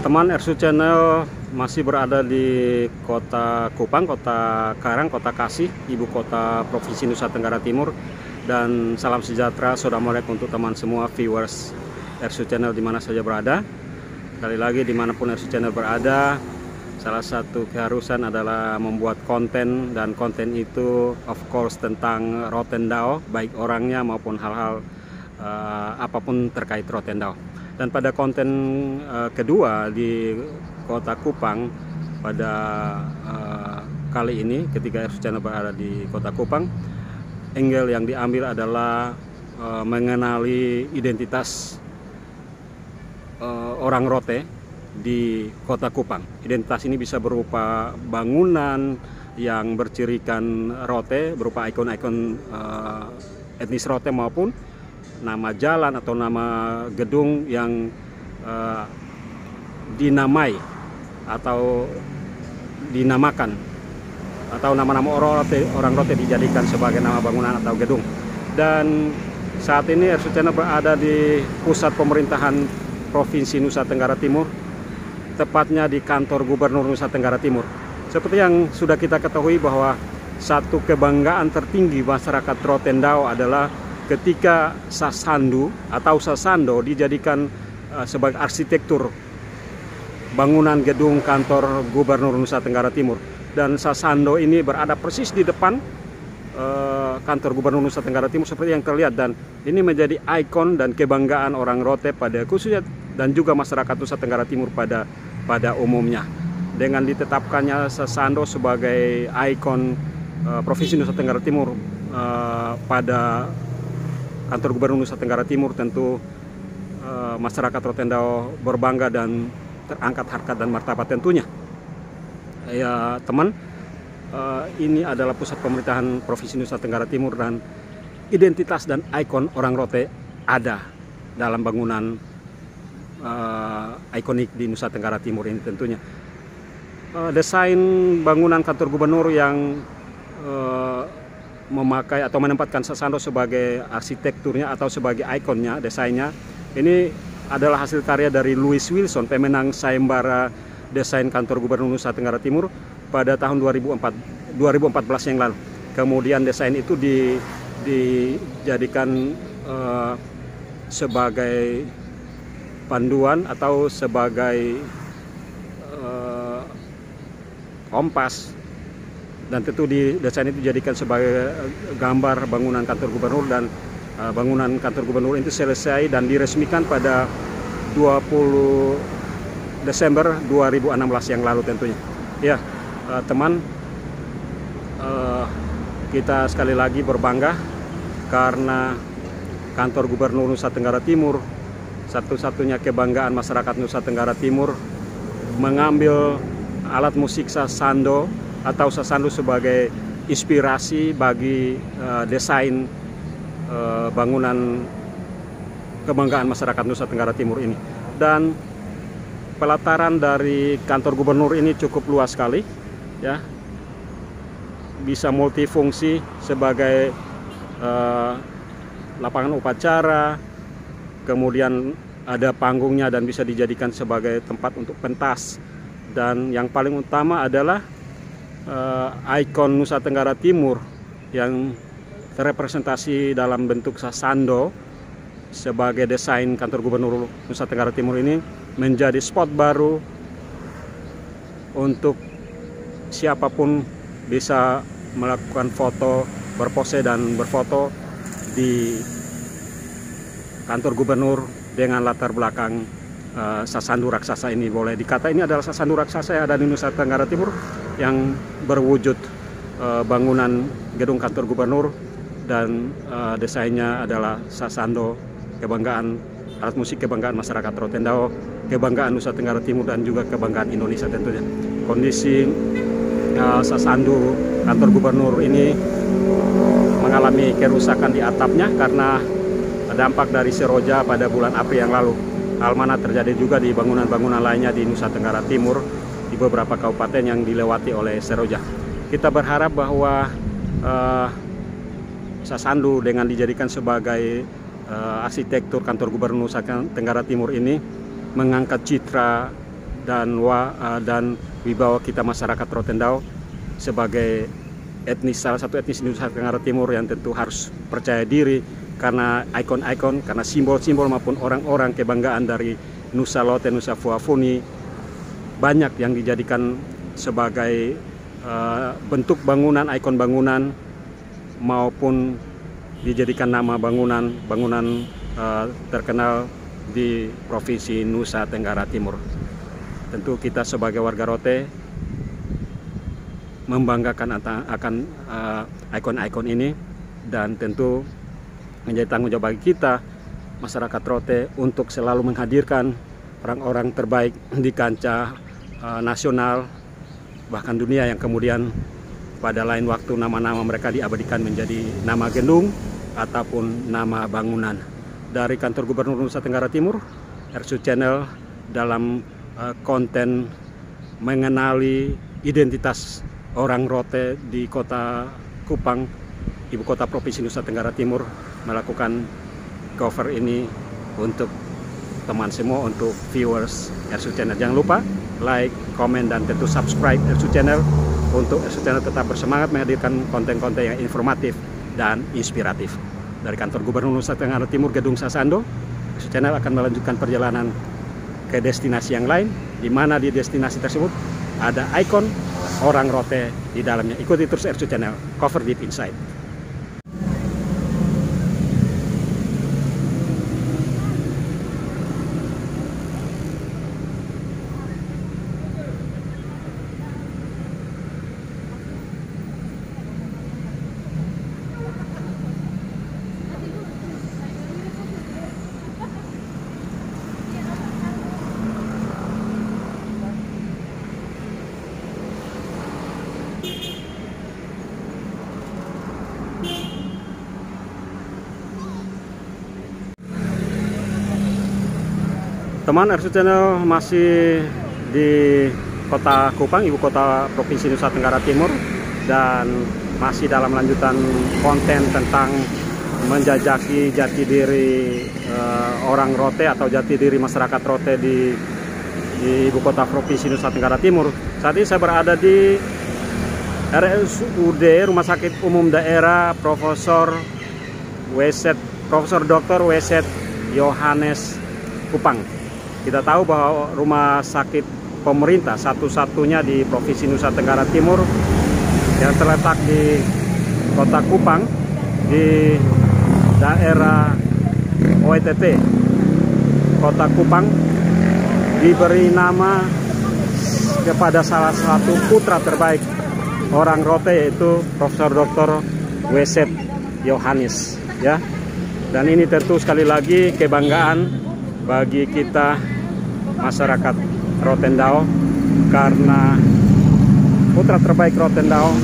Teman Ersu Channel masih berada di Kota Kupang, Kota Karang, Kota Kasih, ibu kota Provinsi Nusa Tenggara Timur. Dan salam sejahtera, assalamualaikum untuk teman semua viewers Ersu Channel di mana saja berada. Sekali lagi, dimanapun Ersu Channel berada, salah satu keharusan adalah membuat konten, dan konten itu of course tentang Rotendao, baik orangnya maupun hal-hal apapun terkait Rotendao. Dan pada konten kedua di Kota Kupang pada kali ini, ketika Ersu Channel berada di Kota Kupang, angle yang diambil adalah mengenali identitas orang Rote di Kota Kupang. Identitas ini bisa berupa bangunan yang bercirikan Rote, berupa ikon-ikon etnis Rote, maupun nama jalan atau nama gedung yang dinamai atau dinamakan, atau nama-nama orang Rote dijadikan sebagai nama bangunan atau gedung. Dan saat ini Ersu Channel berada di pusat pemerintahan Provinsi Nusa Tenggara Timur, tepatnya di kantor Gubernur Nusa Tenggara Timur. Seperti yang sudah kita ketahui bahwa satu kebanggaan tertinggi masyarakat Rotendao adalah ketika Sasandu atau Sasando dijadikan sebagai arsitektur bangunan gedung kantor Gubernur Nusa Tenggara Timur. Dan Sasando ini berada persis di depan kantor Gubernur Nusa Tenggara Timur seperti yang terlihat, dan ini menjadi ikon dan kebanggaan orang Rote pada khususnya dan juga masyarakat Nusa Tenggara Timur pada umumnya. Dengan ditetapkannya Sasando sebagai ikon Provinsi Nusa Tenggara Timur pada kantor Gubernur Nusa Tenggara Timur, tentu masyarakat Rotendao berbangga dan terangkat harkat dan martabat tentunya. Ya teman, ini adalah pusat pemerintahan Provinsi Nusa Tenggara Timur, dan identitas dan ikon orang Rote ada dalam bangunan ikonik di Nusa Tenggara Timur ini tentunya. Desain bangunan kantor gubernur yang memakai atau menempatkan Sasando sebagai arsitekturnya atau sebagai ikonnya, desainnya ini adalah hasil karya dari Louis Wilson, pemenang sayembara desain kantor Gubernur Nusa Tenggara Timur pada tahun 2014 yang lalu. Kemudian desain itu dijadikan sebagai panduan atau sebagai kompas, dan tentu di desain itu dijadikan sebagai gambar bangunan kantor gubernur. Dan bangunan kantor gubernur itu selesai dan diresmikan pada 20 Desember 2016 yang lalu tentunya. Ya teman, kita sekali lagi berbangga karena kantor Gubernur Nusa Tenggara Timur, satu-satunya kebanggaan masyarakat Nusa Tenggara Timur, mengambil alat musik Sasando atau Sasando sebagai inspirasi bagi desain bangunan kebanggaan masyarakat Nusa Tenggara Timur ini. Dan pelataran dari kantor gubernur ini cukup luas sekali, ya, bisa multifungsi sebagai lapangan upacara, kemudian ada panggungnya dan bisa dijadikan sebagai tempat untuk pentas. Dan yang paling utama adalah ikon Nusa Tenggara Timur yang terrepresentasi dalam bentuk Sasando sebagai desain kantor Gubernur Nusa Tenggara Timur ini menjadi spot baru untuk siapapun bisa melakukan foto, berpose dan berfoto di kantor gubernur dengan latar belakang Sasandu raksasa ini. Boleh dikata ini adalah Sasandu raksasa yang ada di Nusa Tenggara Timur yang berwujud bangunan gedung kantor gubernur, dan desainnya adalah Sasando, kebanggaan alat musik kebanggaan masyarakat Rotendao, kebanggaan Nusa Tenggara Timur, dan juga kebanggaan Indonesia tentunya. Kondisi Sasandu kantor gubernur ini mengalami kerusakan di atapnya karena dampak dari seroja pada bulan April yang lalu. Hal mana terjadi juga di bangunan-bangunan lainnya di Nusa Tenggara Timur, di beberapa kabupaten yang dilewati oleh seroja. Kita berharap bahwa Sasandu dengan dijadikan sebagai arsitektur kantor Gubernur Nusa Tenggara Timur ini mengangkat citra dan wibawa kita masyarakat Rotendao sebagai salah satu etnis Nusa Tenggara Timur yang tentu harus percaya diri karena ikon-ikon, karena simbol-simbol maupun orang-orang kebanggaan dari Nusa Lote, Nusa Fuafuni banyak yang dijadikan sebagai bentuk bangunan, ikon bangunan maupun dijadikan nama bangunan terkenal di Provinsi Nusa Tenggara Timur. Tentu kita sebagai warga Rote membanggakan akan ikon-ikon ini, dan tentu menjadi tanggung jawab bagi kita masyarakat Rote untuk selalu menghadirkan orang-orang terbaik di kancah nasional bahkan dunia, yang kemudian pada lain waktu nama-nama mereka diabadikan menjadi nama gedung ataupun nama bangunan. Dari Kantor Gubernur Nusa Tenggara Timur, RSU Channel dalam konten mengenali identitas orang Rote di Kota Kupang, ibu kota Provinsi Nusa Tenggara Timur, melakukan cover ini untuk teman semua, untuk viewers RSU Channel. Jangan lupa like, komen, dan tentu subscribe RSU Channel untuk RSU Channel tetap bersemangat menghadirkan konten-konten yang informatif dan inspiratif. Dari Kantor Gubernur Nusa Tenggara Timur, Gedung Sasando, RSU Channel akan melanjutkan perjalanan ke destinasi yang lain, di mana di destinasi tersebut ada ikon orang Rote di dalamnya. Ikuti terus RSU Channel, cover deep inside. Teman, RSU Channel masih di Kota Kupang, ibu kota Provinsi Nusa Tenggara Timur, dan masih dalam lanjutan konten tentang menjajaki jati diri orang Rote atau jati diri masyarakat Rote di ibu kota Provinsi Nusa Tenggara Timur. Saat ini saya berada di RSUD, Rumah Sakit Umum Daerah Profesor Dr. Weset Yohanes Kupang. Kita tahu bahwa rumah sakit pemerintah satu-satunya di Provinsi Nusa Tenggara Timur yang terletak di Kota Kupang, di daerah OETT Kota Kupang, diberi nama kepada salah satu putra terbaik orang Rote, yaitu Profesor Dr. Weset Yohanes, ya. Dan ini tentu sekali lagi kebanggaan bagi kita masyarakat Rotendao, karena putra terbaik Rotendao,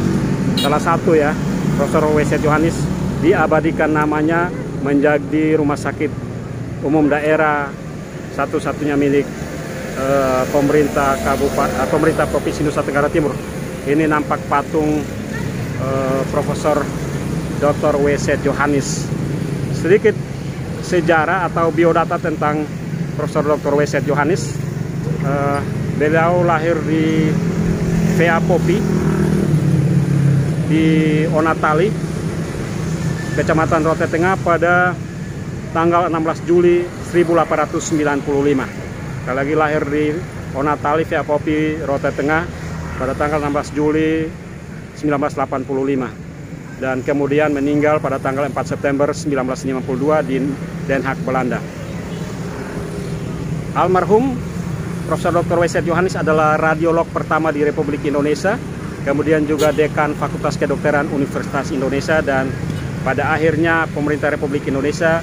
salah satu ya, Profesor Weset Yohanes, diabadikan namanya menjadi rumah sakit umum daerah satu-satunya milik pemerintah Provinsi Nusa Tenggara Timur. Ini nampak patung Profesor Dr. Weset Yohanes. Sedikit sejarah atau biodata tentang Profesor Dr. Weset Yohanes. Beliau lahir di Veapopi di Onatali, Kecamatan Rote Tengah pada tanggal 16 Juli 1895. Sekali lagi, lahir di Onatali, Veapopi, Rote Tengah pada tanggal 16 Juli 1985. Dan kemudian meninggal pada tanggal 4 September 1952 di Den Haag, Belanda. Almarhum Profesor Dr. Weset Yohanes adalah radiolog pertama di Republik Indonesia, kemudian juga dekan Fakultas Kedokteran Universitas Indonesia, dan pada akhirnya pemerintah Republik Indonesia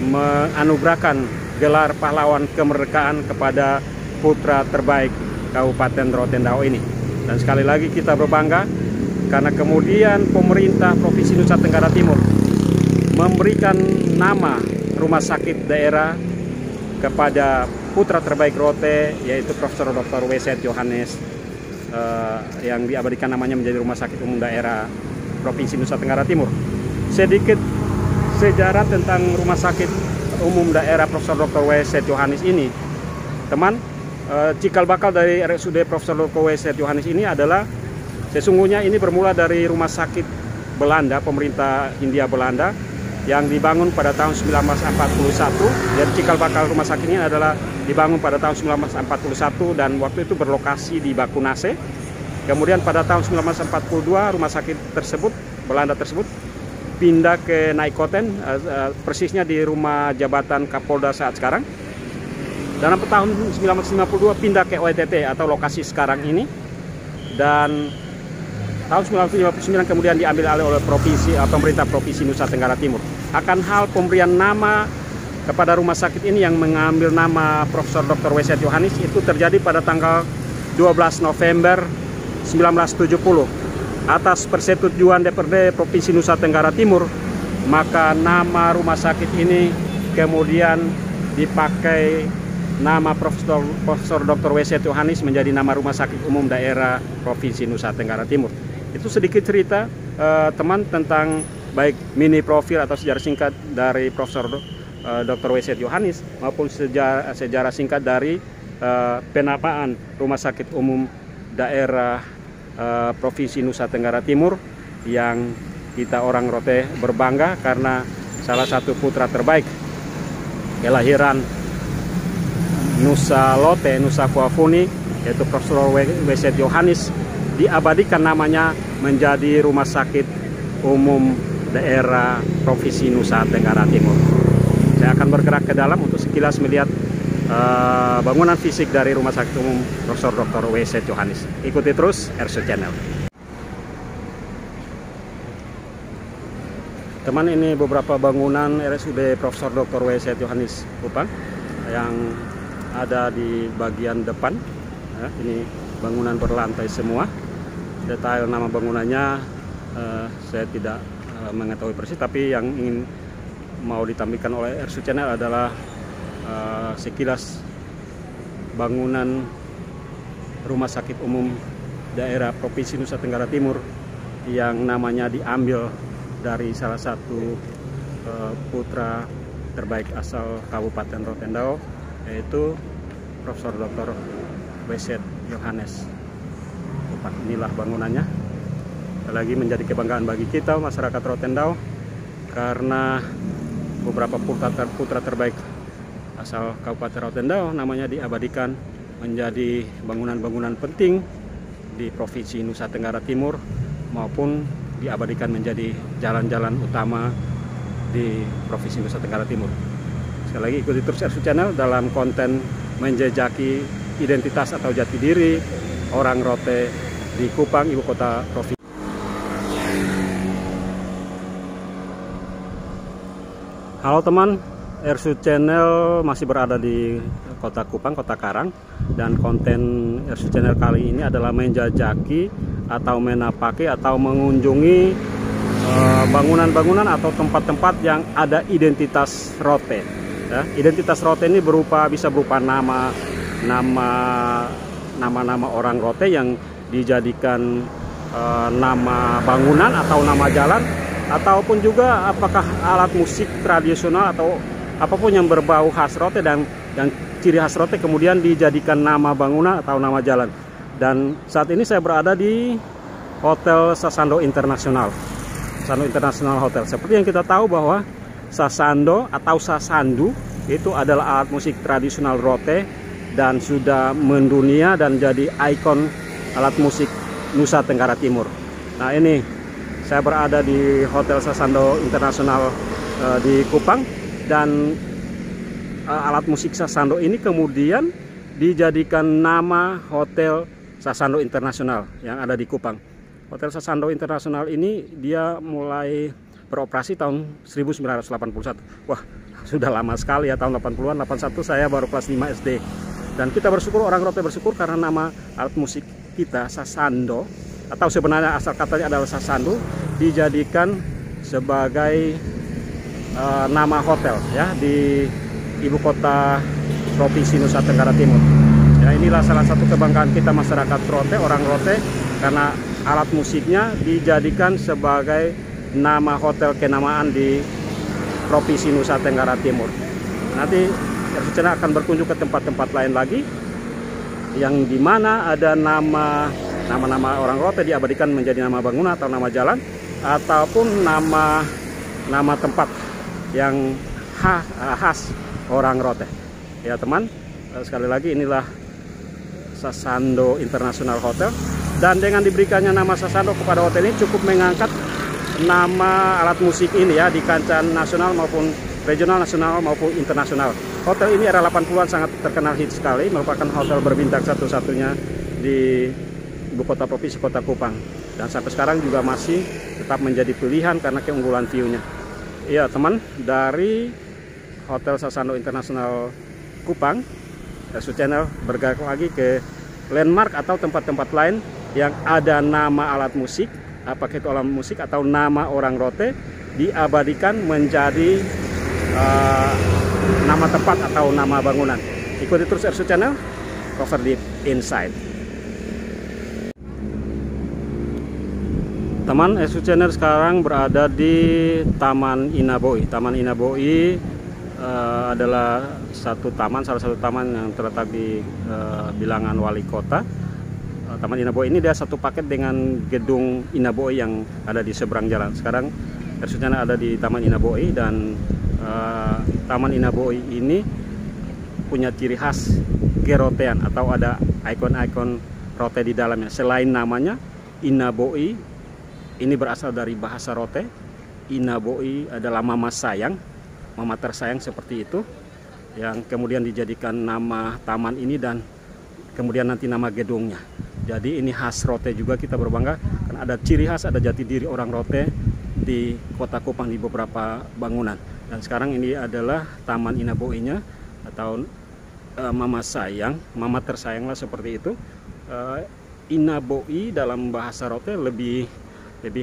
menganugerahkan gelar pahlawan kemerdekaan kepada putra terbaik Kabupaten Rotendao ini. Dan sekali lagi kita berbangga karena kemudian pemerintah Provinsi Nusa Tenggara Timur memberikan nama rumah sakit daerah kepada putra terbaik Rote, yaitu Profesor Dr. Weset Yohanes, yang diabadikan namanya menjadi Rumah Sakit Umum Daerah Provinsi Nusa Tenggara Timur. Sedikit sejarah tentang Rumah Sakit Umum Daerah Profesor Dr. Weset Yohanes ini, teman. cikal bakal dari RSUD Profesor Dr. W. Yohanes ini adalah sesungguhnya ini bermula dari rumah sakit Belanda, pemerintah Hindia Belanda, yang dibangun pada tahun 1941. Dan cikal bakal rumah sakit ini adalah dibangun pada tahun 1941 dan waktu itu berlokasi di Bakunase. Kemudian pada tahun 1942 rumah sakit tersebut, Belanda tersebut, pindah ke Nijmegen, persisnya di rumah jabatan Kapolda saat sekarang. Dan tahun 1952 pindah ke OETT atau lokasi sekarang ini. Dan tahun 1959 kemudian diambil alih oleh pemerintah Provinsi Nusa Tenggara Timur. Akan hal pemberian nama kepada rumah sakit ini yang mengambil nama Profesor Dr. W. Yohanes itu terjadi pada tanggal 12 November 1970. Atas persetujuan DPRD Provinsi Nusa Tenggara Timur, maka nama rumah sakit ini kemudian dipakai nama Profesor Dr. W. Yohanes menjadi nama Rumah Sakit Umum Daerah Provinsi Nusa Tenggara Timur. Itu sedikit cerita teman tentang baik mini profil atau sejarah singkat dari Profesor Dr. W. Yohanes maupun sejarah singkat dari penamaan Rumah Sakit Umum Daerah Provinsi Nusa Tenggara Timur, yang kita orang Rote berbangga karena salah satu putra terbaik kelahiran Nusa Lote, Nusa Fuafuni, yaitu Profesor W. Yohanes, diabadikan namanya menjadi Rumah Sakit Umum Daerah Provinsi Nusa Tenggara Timur. Saya akan bergerak ke dalam untuk sekilas melihat bangunan fisik dari Rumah Sakit Umum Profesor Dr. W. Yohanes. Ikuti terus RSU Channel. Teman, ini beberapa bangunan RSUD Profesor Dr. W. Yohanes Kupang yang ada di bagian depan. Ya, ini bangunan berlantai semua. Detail nama bangunannya saya tidak mengetahui persis, tapi yang ingin mau ditampilkan oleh RSU Channel adalah sekilas bangunan Rumah Sakit Umum Daerah Provinsi Nusa Tenggara Timur yang namanya diambil dari salah satu putra terbaik asal Kabupaten Rotendao, yaitu Profesor Dr. W. Yohanes. Inilah bangunannya. Lagi menjadi kebanggaan bagi kita masyarakat Rotendao karena beberapa putra terbaik asal Kabupaten Rotendao namanya diabadikan menjadi bangunan-bangunan penting di Provinsi Nusa Tenggara Timur maupun diabadikan menjadi jalan-jalan utama di Provinsi Nusa Tenggara Timur. Sekali lagi ikuti terus RSU Channel dalam konten menjejaki identitas atau jati diri orang Rote di Kupang, ibu kota provinsi. Halo teman, RSU Channel masih berada di kota Kupang, kota Karang, dan konten RSU Channel kali ini adalah menjajaki atau menapaki atau mengunjungi bangunan-bangunan atau tempat-tempat yang ada identitas Rote. Ya, identitas Rote ini bisa berupa nama-nama orang Rote yang dijadikan nama bangunan atau nama jalan, ataupun juga apakah alat musik tradisional atau apapun yang berbau khas Rote dan ciri khas Rote kemudian dijadikan nama bangunan atau nama jalan. Dan saat ini saya berada di Hotel Sasando Internasional. Sasando International Hotel. Seperti yang kita tahu bahwa Sasando atau Sasandu itu adalah alat musik tradisional Rote dan sudah mendunia dan jadi ikon alat musik Nusa Tenggara Timur. Nah, ini saya berada di Hotel Sasando Internasional di Kupang, dan alat musik Sasando ini kemudian dijadikan nama Hotel Sasando Internasional yang ada di Kupang. Hotel Sasando Internasional ini dia mulai beroperasi tahun 1981. Wah, sudah lama sekali ya, tahun 80-an, 81 saya baru kelas 5 SD. Dan kita bersyukur, orang Rote bersyukur karena nama alat musik kita Sasando, atau sebenarnya asal katanya adalah Sasandu, dijadikan sebagai nama hotel ya di ibu kota Provinsi Nusa Tenggara Timur. Ya, inilah salah satu kebanggaan kita masyarakat Rote, orang Rote, karena alat musiknya dijadikan sebagai nama hotel kenamaan di Provinsi Nusa Tenggara Timur. Nanti RSU Channel akan berkunjung ke tempat-tempat lain lagi yang dimana ada nama orang Rote diabadikan menjadi nama bangunan atau nama jalan ataupun nama tempat yang khas orang Rote. Ya teman, sekali lagi inilah Sasando International Hotel, dan dengan diberikannya nama Sasando kepada hotel ini cukup mengangkat nama alat musik ini ya di kancah nasional maupun regional, nasional maupun internasional. Hotel ini era 80-an sangat terkenal hits sekali, merupakan hotel berbintang satu-satunya di ibu kota provinsi Kota Kupang, dan sampai sekarang juga masih tetap menjadi pilihan karena keunggulan view-nya. Iya teman, dari Hotel Sasando International Kupang, Ersu Channel bergerak lagi ke landmark atau tempat-tempat lain yang ada nama alat musik, apakah itu alat musik atau nama orang Rote diabadikan menjadi nama tempat atau nama bangunan. Ikuti terus Ersu Channel, Cover Deep Inside. Teman, Ersu Channel sekarang berada di Taman Inaboi. Taman Inaboi adalah salah satu taman yang terletak di bilangan wali kota. Taman Inaboi ini dia satu paket dengan gedung Inaboi yang ada di seberang jalan. Sekarang Ersu Channel ada di Taman Inaboi, dan Taman Inaboi ini punya ciri khas gerotean atau ada ikon-ikon Rote di dalamnya. Selain namanya Inaboi, ini berasal dari bahasa Rote. Inaboi adalah mama sayang, mama tersayang seperti itu, yang kemudian dijadikan nama taman ini dan kemudian nanti nama gedungnya. Jadi ini khas Rote juga, kita berbangga karena ada ciri khas, ada jati diri orang Rote di Kota Kupang di beberapa bangunan. Dan sekarang ini adalah Taman Inaboi-nya atau mama sayang, mama tersayang lah seperti itu. Inaboi dalam bahasa Rote lebih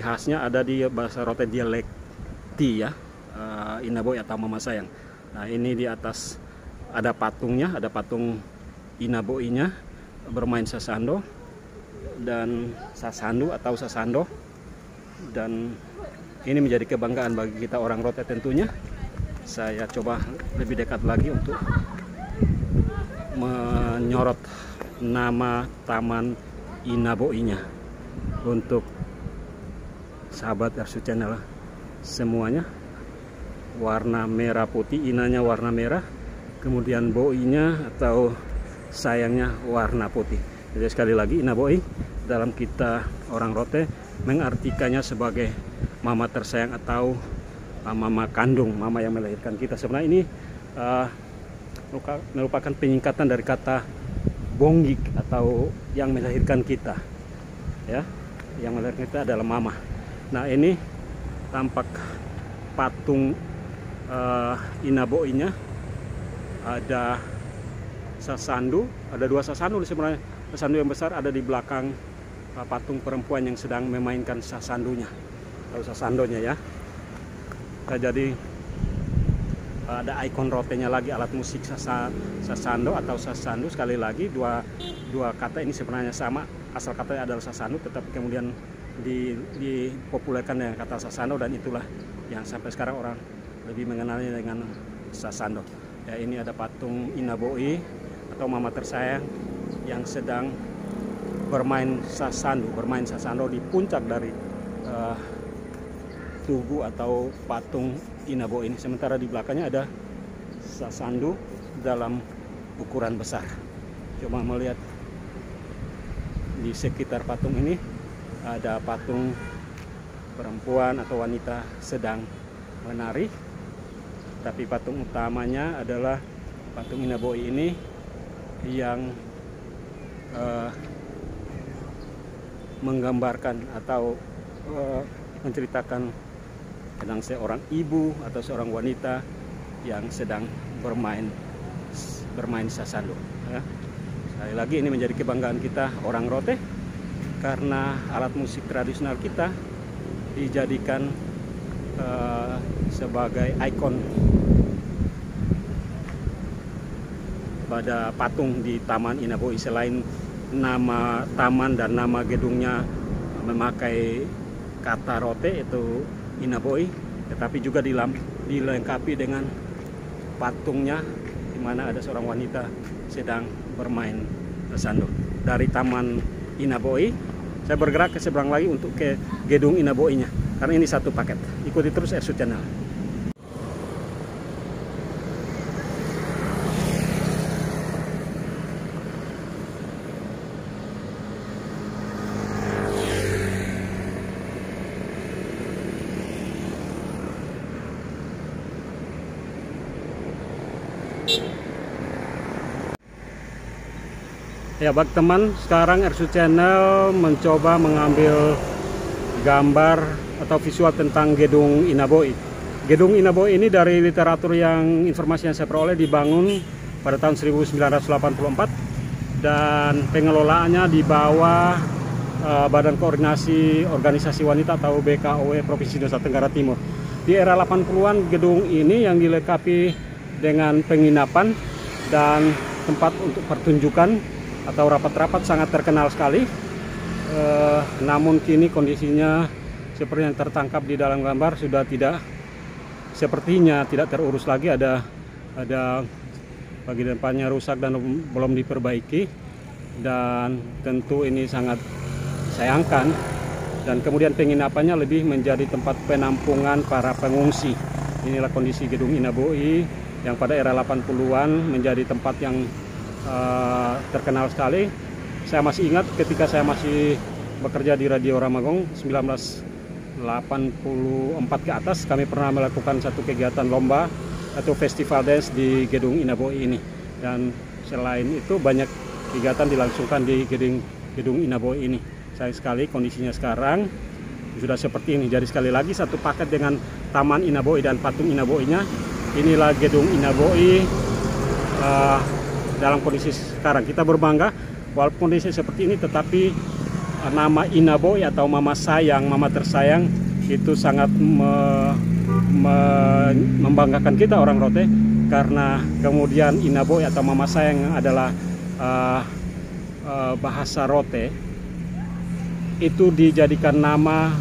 khasnya ada di bahasa Rote dialekti ya, Inaboi atau mama sayang. Nah ini di atas ada patungnya, ada patung Inaboi-nya bermain sasando dan sasandu atau sasando, dan ini menjadi kebanggaan bagi kita orang Rote tentunya. Saya coba lebih dekat lagi untuk menyorot nama Taman Inaboi-nya untuk sahabat Ersu Channel semuanya. Warna merah putih, inanya warna merah, kemudian boi-nya atau sayangnya warna putih. Jadi sekali lagi, Inaboi dalam kita orang Rote mengartikannya sebagai mama tersayang atau mama kandung, mama yang melahirkan kita. Sebenarnya ini merupakan penyingkatan dari kata bonggik atau yang melahirkan kita ya, yang melahirkan kita adalah mama. Nah ini tampak patung Inaboi-nya, ada sasandu, ada dua sasandu sebenarnya. Sasandu yang besar ada di belakang patung perempuan yang sedang memainkan sasandunya atau sasandonya ya. Nah, jadi ada ikon Rote-nya lagi, alat musik sasando atau sasandu. Sekali lagi dua kata ini sebenarnya sama, asal katanya adalah sasandu, tetapi kemudian dipopulerkan dengan kata sasando, dan itulah yang sampai sekarang orang lebih mengenalnya dengan sasando. Ya, ini ada patung Inaboi atau mama tersayang yang sedang bermain sasando di puncak dari tugu atau patung Inaboi ini. Sementara di belakangnya ada sasandu dalam ukuran besar. Coba melihat di sekitar patung ini, ada patung perempuan atau wanita sedang menari, tapi patung utamanya adalah patung Inaboi ini yang menggambarkan atau menceritakan tentang seorang ibu atau seorang wanita yang sedang bermain sasando ya. Sekali lagi ini menjadi kebanggaan kita orang Rote karena alat musik tradisional kita dijadikan sebagai ikon pada patung di Taman Inaboi. Selain nama taman dan nama gedungnya memakai kata Rote itu Inaboi, tetapi juga dilengkapi dengan patungnya di mana ada seorang wanita sedang bermain Sandu. Dari Taman Inaboi, saya bergerak ke seberang lagi untuk ke Gedung Inaboi-nya. Karena ini satu paket. Ikuti terus Airsuit Channel. Ya, bagi teman, sekarang Airsuit Channel mencoba mengambil gambar atau visual tentang Gedung Inaboi. Gedung Inaboi ini dari literatur yang informasi yang saya peroleh dibangun pada tahun 1984 dan pengelolaannya di bawah Badan Koordinasi Organisasi Wanita atau BKOW Provinsi Nusa Tenggara Timur. Di era 80-an gedung ini yang dilengkapi dengan penginapan dan tempat untuk pertunjukan atau rapat-rapat sangat terkenal sekali. Namun kini kondisinya seperti yang tertangkap di dalam gambar sudah sepertinya tidak terurus lagi, ada bagian depannya rusak dan belum diperbaiki, dan tentu ini sangat sayangkan. Dan kemudian penginapannya lebih menjadi tempat penampungan para pengungsi. Inilah kondisi Gedung Inaboi yang pada era 80-an menjadi tempat yang terkenal sekali. Saya masih ingat ketika saya masih bekerja di Radio Ramagong 1984 ke atas, kami pernah melakukan satu kegiatan lomba atau festival dance di Gedung Inaboi ini. Dan selain itu banyak kegiatan dilangsungkan di Gedung Inaboi ini. Sayang sekali kondisinya sekarang sudah seperti ini. Jadi sekali lagi satu paket dengan Taman Inaboi dan patung Inaboi-nya. Inilah Gedung Inaboi dalam kondisi sekarang. Kita berbangga walaupun kondisi seperti ini, tetapi nama Inaboi atau mama sayang, mama tersayang itu sangat membanggakan kita orang Rote, karena kemudian Inaboi atau mama sayang adalah bahasa Rote, itu dijadikan nama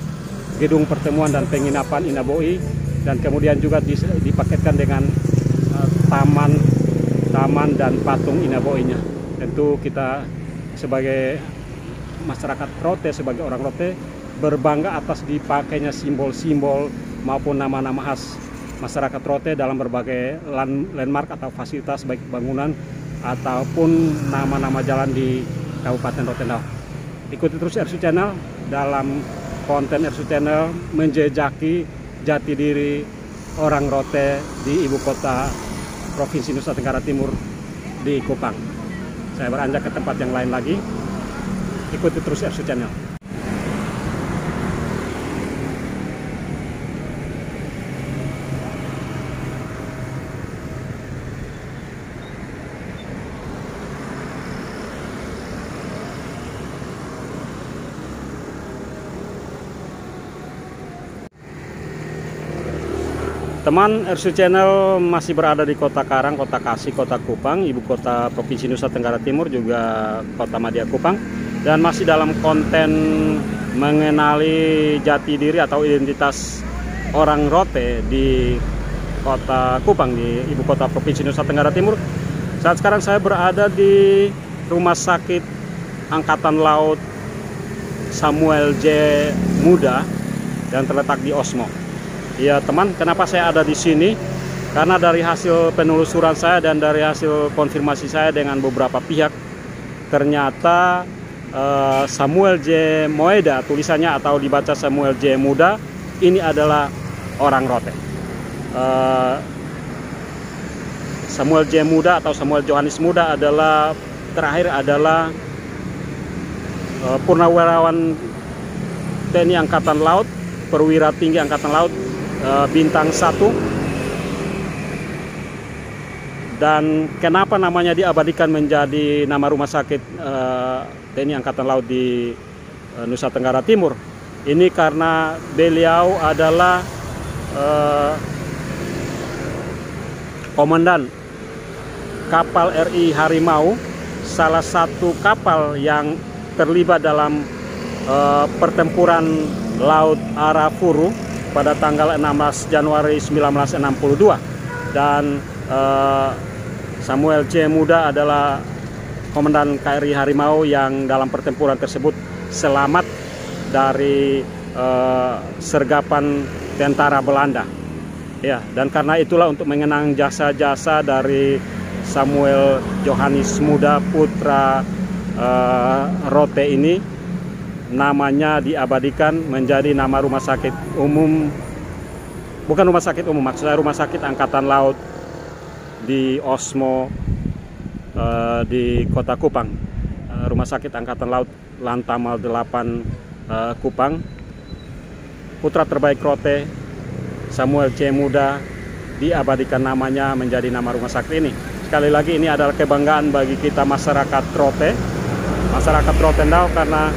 gedung pertemuan dan penginapan Inaboi, dan kemudian juga dipaketkan dengan taman dan patung Inaboi-nya. Tentu kita sebagai masyarakat Rote, sebagai orang Rote, berbangga atas dipakainya simbol-simbol maupun nama-nama khas masyarakat Rote dalam berbagai landmark atau fasilitas baik bangunan ataupun nama-nama jalan di Kabupaten Rotendao. Ikuti terus Airsuit Channel dalam konten Airsuit Channel menjejaki jati diri orang Rote di ibu kota Provinsi Nusa Tenggara Timur, di Kupang. Saya beranjak ke tempat yang lain lagi. Ikuti terus Airsuit Channel. Teman, Airsuit Channel masih berada di Kota Karang, Kota Kasih, Kota Kupang, ibu kota Provinsi Nusa Tenggara Timur, juga Kota Madya Kupang, dan masih dalam konten mengenali jati diri atau identitas orang Rote di Kota Kupang, di ibu kota Provinsi Nusa Tenggara Timur. Saat sekarang saya berada di Rumah Sakit Angkatan Laut Samuel J. Muda yang terletak di Osmo. Ya teman, kenapa saya ada di sini? Karena dari hasil penelusuran saya dan dari hasil konfirmasi saya dengan beberapa pihak, ternyata Samuel J. Moeda, tulisannya atau dibaca Samuel J. Muda, ini adalah orang Rote. Samuel J. Muda atau Samuel Johannes Muda terakhir adalah purnawirawan TNI Angkatan Laut, perwira tinggi Angkatan Laut, bintang 1. Dan kenapa namanya diabadikan menjadi nama rumah sakit TNI Angkatan Laut di Nusa Tenggara Timur? Ini karena beliau adalah komandan kapal RI Harimau, salah satu kapal yang terlibat dalam pertempuran Laut Arafuru pada tanggal 16 Januari 1962. Dan Samuel J. Muda adalah Komandan KRI Harimau yang dalam pertempuran tersebut selamat dari sergapan tentara Belanda. Ya, dan karena itulah untuk mengenang jasa-jasa dari Samuel Johannes Muda putra Rote ini, namanya diabadikan menjadi nama rumah sakit umum, bukan rumah sakit umum, maksudnya rumah sakit Angkatan Laut di Osmo, di Kota Kupang, rumah sakit Angkatan Laut Lantamal 8 Kupang. Putra terbaik Rote, Samuel C. Muda, diabadikan namanya menjadi nama rumah sakit ini. Sekali lagi, ini adalah kebanggaan bagi kita masyarakat Rote, masyarakat Rotendao, karena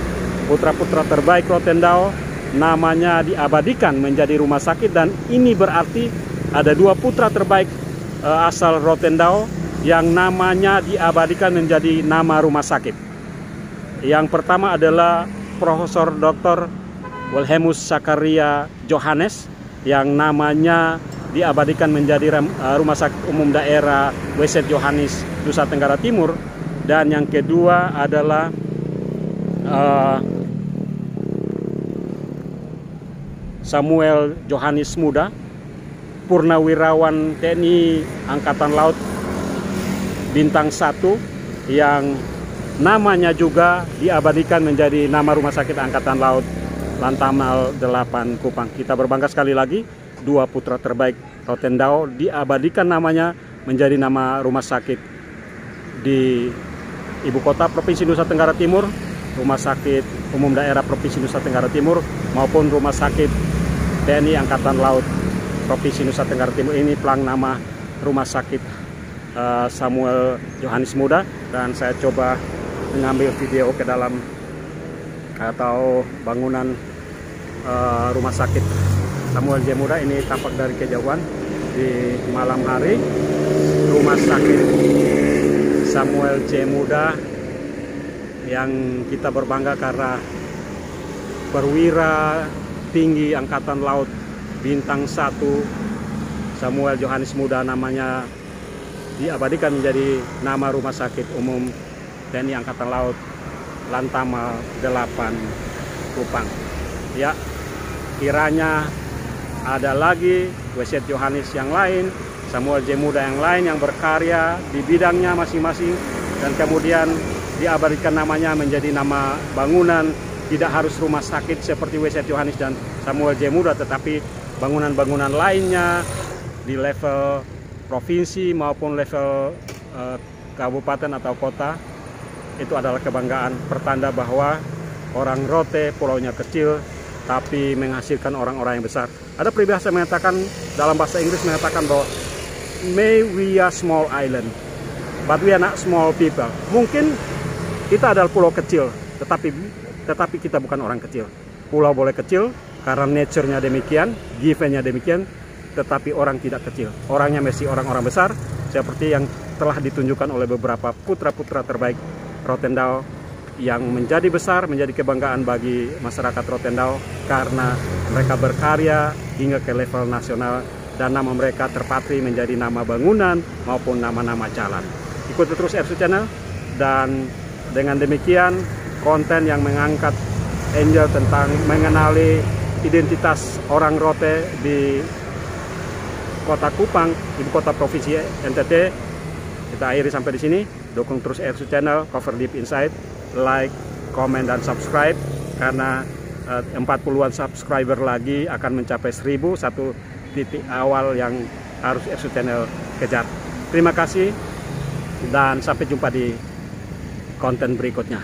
putra-putra terbaik Rotendao namanya diabadikan menjadi rumah sakit. Dan ini berarti ada 2 putra terbaik asal Rotendao yang namanya diabadikan menjadi nama rumah sakit. Yang pertama adalah Profesor Dr. Wilhelmus Zakaria Johannes yang namanya diabadikan menjadi Rumah Sakit Umum Daerah Weset Johannes, Nusa Tenggara Timur. Dan yang kedua adalah Samuel Johannes Muda, Purnawirawan TNI Angkatan Laut Bintang 1, yang namanya juga diabadikan menjadi nama Rumah Sakit Angkatan Laut Lantamal 8 Kupang. Kita berbangga sekali lagi, 2 putra terbaik Rotendao diabadikan namanya menjadi nama rumah sakit di Ibu Kota Provinsi Nusa Tenggara Timur, Rumah Sakit Umum Daerah Provinsi Nusa Tenggara Timur, maupun Rumah Sakit TNI Angkatan Laut Provinsi Nusa Tenggara Timur. Ini pelang nama Rumah Sakit Samuel Johannes Muda. Dan saya coba mengambil video ke dalam atau bangunan Rumah Sakit Samuel J. Muda. Ini tampak dari kejauhan di malam hari. Rumah Sakit Samuel J. Muda yang kita berbangga karena perwira tinggi Angkatan Laut Bintang 1 Samuel Johannes Muda namanya diabadikan menjadi nama Rumah Sakit Umum TNI Angkatan Laut Lantamal 8 Kupang. Ya, kiranya ada lagi Weset Johannes yang lain, Samuel J. Muda yang lain yang berkarya di bidangnya masing-masing, dan kemudian diabadikan namanya menjadi nama bangunan. Tidak harus rumah sakit seperti Weset Johannes dan Samuel J. Muda, tetapi bangunan-bangunan lainnya di level provinsi maupun level kabupaten atau kota. Itu adalah kebanggaan, pertanda bahwa orang Rote pulaunya kecil tapi menghasilkan orang-orang yang besar. Ada peribahasa mengatakan, dalam bahasa Inggris mengatakan bahwa may we are small island but we are not small people. Mungkin kita adalah pulau kecil, tetapi kita bukan orang kecil. Pulau boleh kecil karena nature-nya demikian, given-nya demikian, tetapi orang tidak kecil. Orangnya mesti orang-orang besar, seperti yang telah ditunjukkan oleh beberapa putra-putra terbaik Rotendao yang menjadi besar, menjadi kebanggaan bagi masyarakat Rotendao karena mereka berkarya hingga ke level nasional dan nama mereka terpatri menjadi nama bangunan maupun nama-nama jalan. Ikuti terus RSU Channel, dan dengan demikian konten yang mengangkat Angel tentang mengenali identitas orang Rote di Kota Kupang, Ibu Kota Provinsi NTT, kita akhiri sampai di sini. Dukung terus RSU Channel, Cover Deep Insight, like, komen, dan subscribe, karena 40-an subscriber lagi akan mencapai 1000, satu titik awal yang harus RSU Channel kejar. Terima kasih dan sampai jumpa di konten berikutnya.